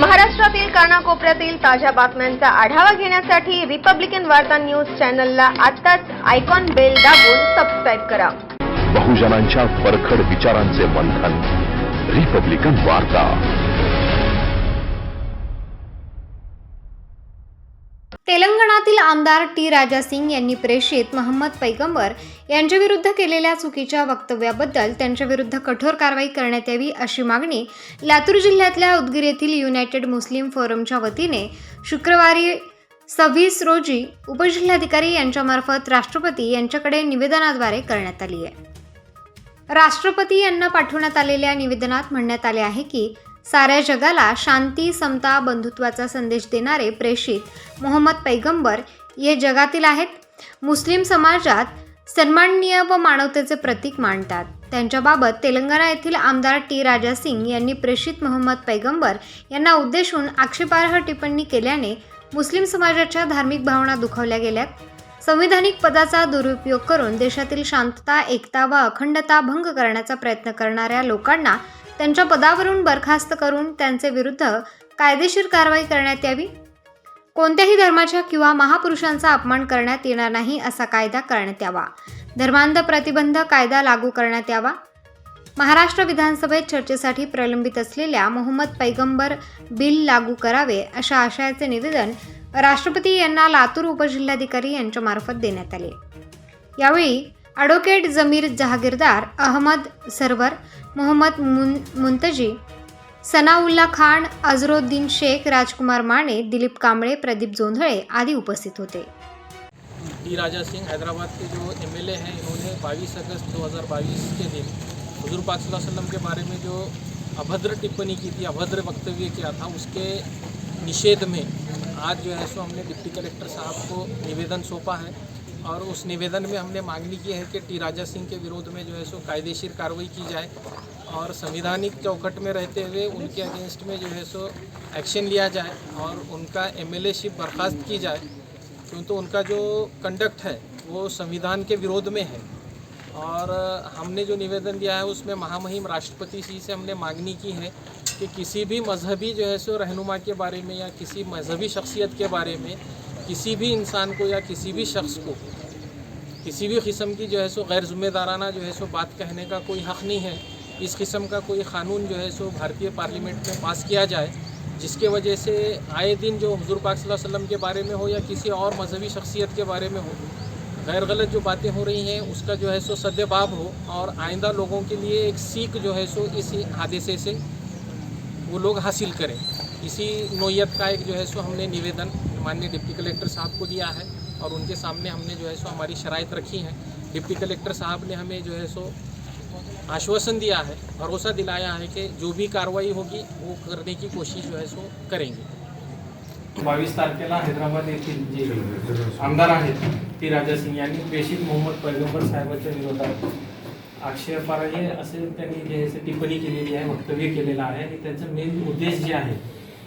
महाराष्ट्रातील कानाकोपऱ्यातील ताज्या बातम्यांचा आढावा घेण्यासाठी रिपब्लिकन वार्ता न्यूज चॅनलला आत्ताच आयकॉन बेल दाबून सबस्क्राइब करा। बहुजनांच्या परखड विचारांचे मंथन, रिपब्लिकन वार्ता। तेलंगणातील आमदार टी राजा सिंग यांनी प्रेषित मोहम्मद पैगंबर यांच्याविरुद्ध केलेल्या चुकीच्या वक्तव्याबद्दल त्यांच्याविरुद्ध कठोर कारवाई करण्यात यावी अशी मागणी लातूर जिल्ह्यातल्या उदगीर येथील युनायटेड मुस्लिम फोरमच्या वतीने शुक्रवारी 26 रोजी उपजिल्हाधिकारी यांच्यामार्फत राष्ट्रपती यांच्याकडे निवेदनाद्वारे करण्यात आली आहे। राष्ट्रपती यांना पाठवण्यात आलेल्या निवेदनात म्हणण्यात आले आहे की साऱ्या जगाला शांती, समता, बंधुत्वाचा संदेश देणारे प्रेषित मोहम्मद पैगंबर हे जगातील आहेत। मुस्लिम समाजात सन्माननीय व मानवतेचे प्रतीक मानतात। त्यांच्याबाबत तेलंगणा येथील आमदार टी राजा सिंग यांनी प्रेषित मोहम्मद पैगंबर यांना उद्देशून आक्षेपार्ह टिप्पणी केल्याने मुस्लिम समाजाच्या धार्मिक भावना दुखावल्या गेल्यात। संविधानिक पदाचा दुरुपयोग करून देशातील शांतता, एकता व अखंडता भंग करण्याचा प्रयत्न करणाऱ्या लोकांना त्यांच्या पदावरून बरखास्त करून त्यांचे विरुद्ध कायदेशीर कारवाई करण्यात यावी। कोणत्याही धर्माच्या किंवा महापुरुषांचा अपमान करण्यात येणार नाही असा कायदा करण्यात यावा। धर्मांध प्रतिबंध कायदा लागू करण्यात यावा। महाराष्ट्र विधानसभेत चर्चेसाठी प्रलंबित असलेल्या मोहम्मद पैगंबर बिल लागू करावे अशा आशयाचे निवेदन राष्ट्रपती यांना लातूर उपजिल्हाधिकारी यांच्यामार्फत देण्यात आले। यावेळी ॲडव्होकेट जमीर जहागीरदार, अहमद सरवर, मोहम्मद मुंतजी, सनाउल्ला खान, अजरुद्दीन शेख, राजकुमार माने, दिलीप कांबळे, प्रदीप जोंधळे आदि उपस्थित होते। टी राजा सिंह हैदराबाद के जो एमएलए हैं, इन्होंने 22 अगस्त 2022 के दिन हुजूर पाक सल्लल्लाहु अलैहि वसल्लम के बारे में जो अभद्र टिप्पणी की थी, अभद्र वक्तव्य किया था, उसके निषेध में आज जो है सो हमने डिप्टी कलेक्टर साहब को निवेदन सौंपा है और उस निवेदन में हमने मांगनी की है कि टी राजा सिंह के विरोध में जो है सो कायदेशीर कार्रवाई की जाए और संविधानिक चौखट में रहते हुए उनके अगेंस्ट में जो है सो एक्शन लिया जाए और उनका एमएलए-शिप बर्खास्त की जाए, क्योंकि उनका जो कंडक्ट है वो संविधान के विरोध में है। और हमने जो निवेदन दिया है उसमें महामहिम राष्ट्रपति जी से हमने मांगनी की है कि किसी भी मजहबी जो है सो रहनुमा के बारे में या किसी मजहबी शख्सियत के बारे में किसी भी इंसान को या किसी भी शख्स को किसी भी किस्म की जो है सो गैर जिम्मेदाराना जो है सो बात कहने का कोई हक़ नहीं है। इस किस्म का कोई क़ानून जो है सो भारतीय पार्लियामेंट में पास किया जाए जिसके वजह से आए दिन जो हुजूर पाक सल्लल्लाहु अलैहि वसल्लम के बारे में हो या किसी और मजहबी शख्सियत के बारे में हो, गैर गलत जो बातें हो रही हैं उसका जो है सो सद्देबाब हो और आइंदा लोगों के लिए एक सीख जो है सो इस हादसे से वो लोग हासिल करें। इसी नोयत का एक जो है सो हमने निवेदन माननीय डिप्टी कलेक्टर साहब को दिया है और उनके सामने हमने जो है सो हमारी शराइत रखी हैं। डिप्टी कलेक्टर साहब ने हमें जो है सो आश्वासन दिया है, भरोसा दिलाया है कि जो भी कार्रवाई होगी वो करने की कोशिश जो है सो करेंगे। 22 तारखेला हैदराबाद येथील जे आमदार आहेत टी राजा सिंग यांनी प्रेषित मोहम्मद पैगंबर साहेबांच्या विरोधात आक्षेपार्ह असे त्यांनी जे टिप्पणी केलेली आहे, वक्तव्य केलेलं आहे आणि त्याचा मेन उद्देश जे आहे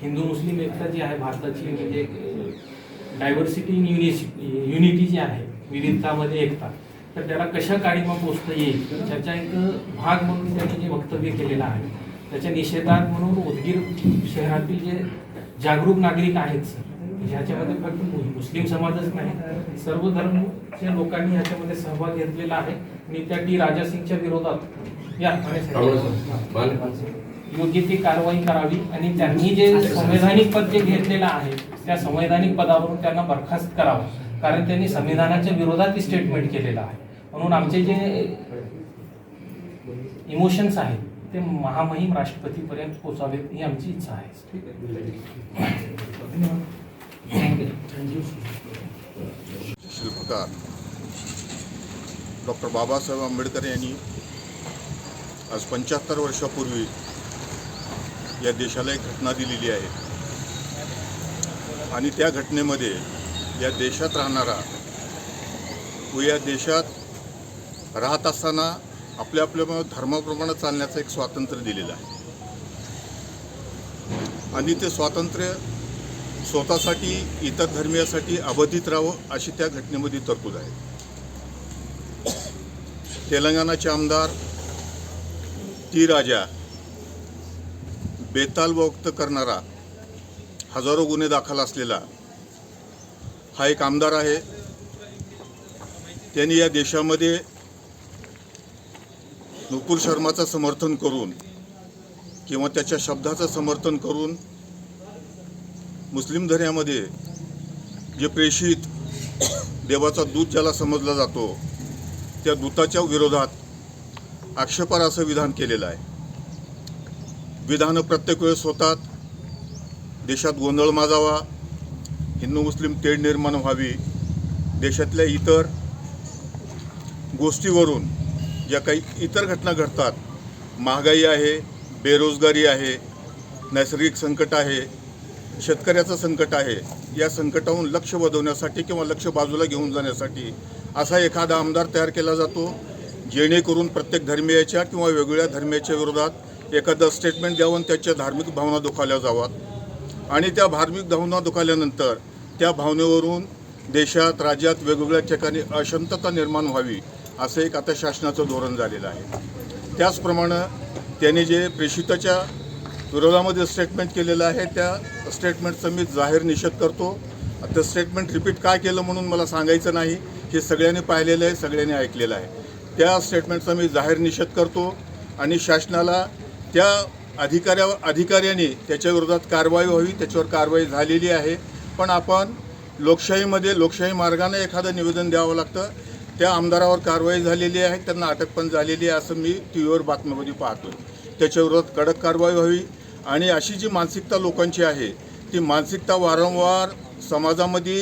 हिंदू मुस्लिम एकता जी आहे भारताची, म्हणजे डायव्हर्सिटी इन युनिटी जी आहे, विविधतामध्ये एकता, तर त्याला कशा काळीमा पोचता येईल त्याचा एक भाग म्हणून त्यांनी जे वक्तव्य केलेलं आहे त्याच्या निषेधात म्हणून उदगीर शहरातील जे जागरूक नागरिक आहेत सर, ह्याच्यामध्ये फक्त मुस्लिम समाजच नाही सर्व धर्मच्या लोकांनी ह्याच्यामध्ये सहभाग घेतलेला आहे आणि त्या टी राजा सिंगच्या विरोधात योग्य ती कारवाई करावी आणि त्यांनी जे संवैधानिक पद जे घेतलेलं आहे त्या संवैधानिक पदावरून त्यांना बरखास्त करावं, कारण त्यांनी संविधानाच्या विरोधात स्टेटमेंट केलेलं आहे। म्हणून आमचे जे इमोशन्स आहेत ते महामहिम राष्ट्रपतीपर्यंत पोहोचावेत ही आमची इच्छा आहे। शिल्पकार डॉक्टर बाबासाहेब आंबेडकर यांनी आज 75 वर्षापूर्वी या देशाला एक घटना दिलेली आहे आणि त्या घटनेमध्ये या देशात राहणारा व या देशात राहत असताना आपल्या धर्माप्रमाणे चालण्याचं एक स्वातंत्र्य दिलेलं आहे आणि ते स्वातंत्र्य स्वतःसाठी इतर धर्मियासाठी अबाधित राहावं अशी त्या घटनेमध्ये तरतूद आहे। तेलंगणाचे आमदार टी राजा बेताल व्यक्त करणारा हजारो गुन्हे दाखल असलेला हा एक आमदार आहे. त्यांनी या देशामध्ये नुपूर शर्माचं समर्थन करून किंवा त्याच्या शब्दाचं समर्थन करून मुस्लिम धर्मामध्ये जे प्रेषित देवाचा दूत ज्याला समजला जातो त्या दूताच्या विरोधात आक्षेपार्ह असं विधान केलेलं आहे. विधानं प्रत्येक वेळेस होतात. देशात गोंधळ माजावा, हिंदू मुस्लिम तेढ निर्माण व्हावी, देशातल्या इतर गोष्टीवरून ज्या काही इतर घटना घडतात, महागाई आहे, बेरोजगारी आहे, नैसर्गिक संकट आहे, शेतकऱ्याचं संकट आहे, या संकटावरून लक्ष वधवण्यासाठी किंवा लक्ष बाजूला घेऊन जाण्यासाठी असा एखादा आमदार तयार केला जातो जेणेकरून प्रत्येक धर्मीयाच्या किंवा वेगवेगळ्या धर्मीयाच्या विरोधात एखादं स्टेटमेंट द्यावं आणि त्याच्या धार्मिक भावना दुखावल्या जावात आणि त्या धार्मिक भावना दुखावल्यानंतर त्या भावनेवरून देशात राज्यात वेगवेगळ्या ठिकाणी अशांतता निर्माण व्हावी असं एक आता शासनाचं धोरण झालेलं आहे. त्याचप्रमाणे त्यांनी जे प्रेषिताच्या विरोधामध्ये स्टेटमेंट केलेलं आहे त्या स्टेटमेंटचा मी जाहीर निषेध करतो. आता स्टेटमेंट रिपीट काय केलं म्हणून मला सांगायचं नाही, हे सगळ्यांनी पाहिलेलं आहे, सगळ्यांनी ऐकलेलं आहे. त्या स्टेटमेंटचा मी जाहीर निषेध करतो आणि शासनाला त्या अधिकाऱ्यांनी त्याच्या विरोधात कारवाई व्हावी, त्याच्यावर कारवाई झालेली आहे. पण आपण लोकशाहीमध्ये लोकशाही मार्गाने एखादं निवेदन द्यावं लागतं. त्या आमदारावर कारवाई झालेली आहे, त्यांना अटक पण झालेली आहे असं मी टी व्हीवर बातम्यांमध्ये पाहतो. त्याच्या विरोधात कडक कारवाई व्हावी आणि अशी जी मानसिकता लोकांची आहे ती मानसिकता वारंवार समाजामध्ये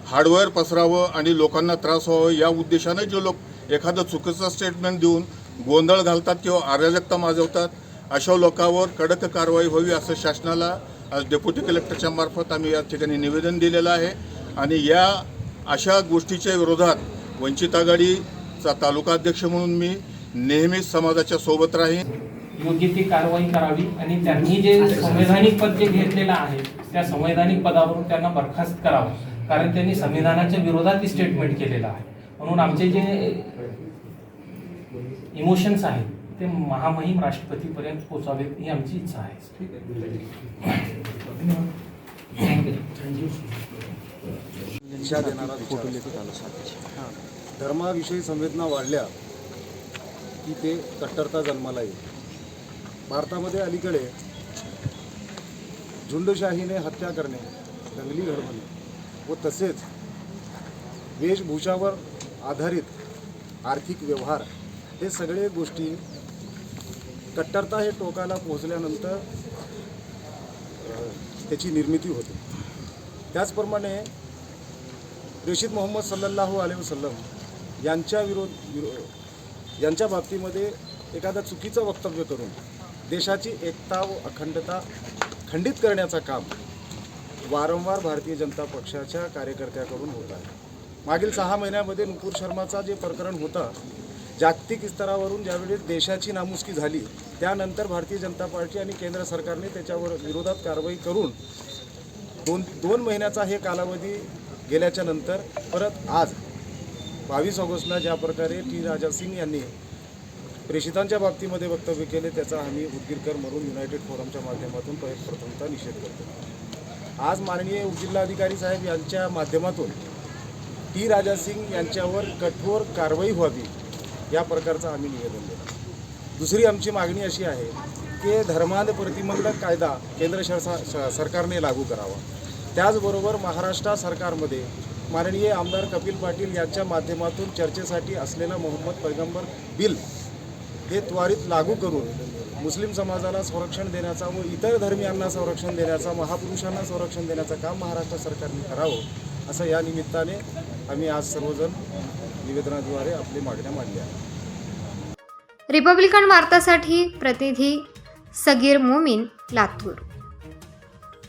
हार्डवेअर पसरावं आणि लोकांना त्रास व्हावा या उद्देशाने जे लोक एखादं चुकीचं स्टेटमेंट देऊन गोंधळ घालतात किंवा अराजकता माजवतात अशा लोकांवर कडक कारवाई व्हावी असं शासनाला आज डेप्युटी कलेक्टरच्या मार्फत आम्ही या ठिकाणी निवेदन दिलेलं आहे. आणि या अशा गोष्टीच्या विरोधात वंचित आघाडीचा तालुका अध्यक्ष म्हणून मी नेहमीच समाजाच्या सोबत राहीन. योग्य ती कारवाई करावी आणि त्यांनी जे संवैधानिक पद जे घेतलेलं आहे त्या संवैधानिक पदावरून त्यांना बरखास्त करावं, कारण त्यांनी संविधानाच्या विरोधात स्टेटमेंट केलेलं आहे. म्हणून आमचे जे इमोशन्स आहेत ते महामहिम राष्ट्रपतीपर्यंत पोचावेत ही आमची इच्छा आहे. दिशा देणारा धर्माविषयी संवेदना वाढल्या की ते कट्टरता जन्माला येईल. भारतामध्ये अलीकडे झुंडशाहीने हत्या करणे, दंगली घडवणे व तसेच वेशभूषावर आधारित आर्थिक व्यवहार हे सगळे गोष्टी कट्टरता हे टोकाला पोहोचल्यानंतर त्याची निर्मिती होते. त्याचप्रमाणे प्रेषित मोहम्मद सल्लल्लाहु अलैहि वसल्लम यांच्या बाबतीमध्ये एखादा चुकीचं वक्तव्य करून देशाची एकता व अखंडता खंडित करण्याचं काम वारंवार भारतीय जनता पक्षाच्या कार्यकर्त्याकडून होत आहे. मागील 6 महिन्यामध्ये नुपूर शर्माचा जे प्रकरण होतं, जागतिक स्तरावरून ज्यावेळी देशाची नामुष्की झाली त्यानंतर भारतीय जनता पार्टी आणि केंद्र सरकारने त्याच्यावर विरोधात कारवाई करून दोन महिन्याचा हे कालावधी गेल्याच्या नंतर परत आज 22 ऑगस्टला ज्या प्रकारे टी राजा सिंग यांनी प्रेषितांच्या बाबतीमध्ये वक्तव्य केले त्याचा आम्ही उदगीरकर म्हणून युनायटेड फोरमच्या माध्यमातून प्रथमतः निषेध करतो. आज माननीय उपजिल्हाधिकारी साहेब यांच्या माध्यमातून टी राजा सिंग यांच्यावर कठोर कारवाई व्हावी या प्रकारचं आम्ही निवेदन देतो. दुसरी आमची मागणी अशी आहे की धर्मांध प्रतिबंधक कायदा केंद्र सरकारने लागू करावा. त्याचबरोबर महाराष्ट्र सरकारमध्ये माननीय आमदार कपिल पाटील यांच्या माध्यमातून चर्चेसाठी असलेलं मोहम्मद पैगंबर बिल हे त्वरित लागू करून मुस्लिम समाजाला संरक्षण देण्याचा व इतर धर्मियांना संरक्षण देण्याचा, महापुरुषांना संरक्षण देण्याचं काम महाराष्ट्र सरकारने करावं असं या निमित्ताने आम्ही आज सर्वजण निवेदनाद्वारे आपली मागण्या मांडल्या आहेत. रिपब्लिकन वार्तासाठी प्रतिनिधी सगीर मोमीन, लातूर.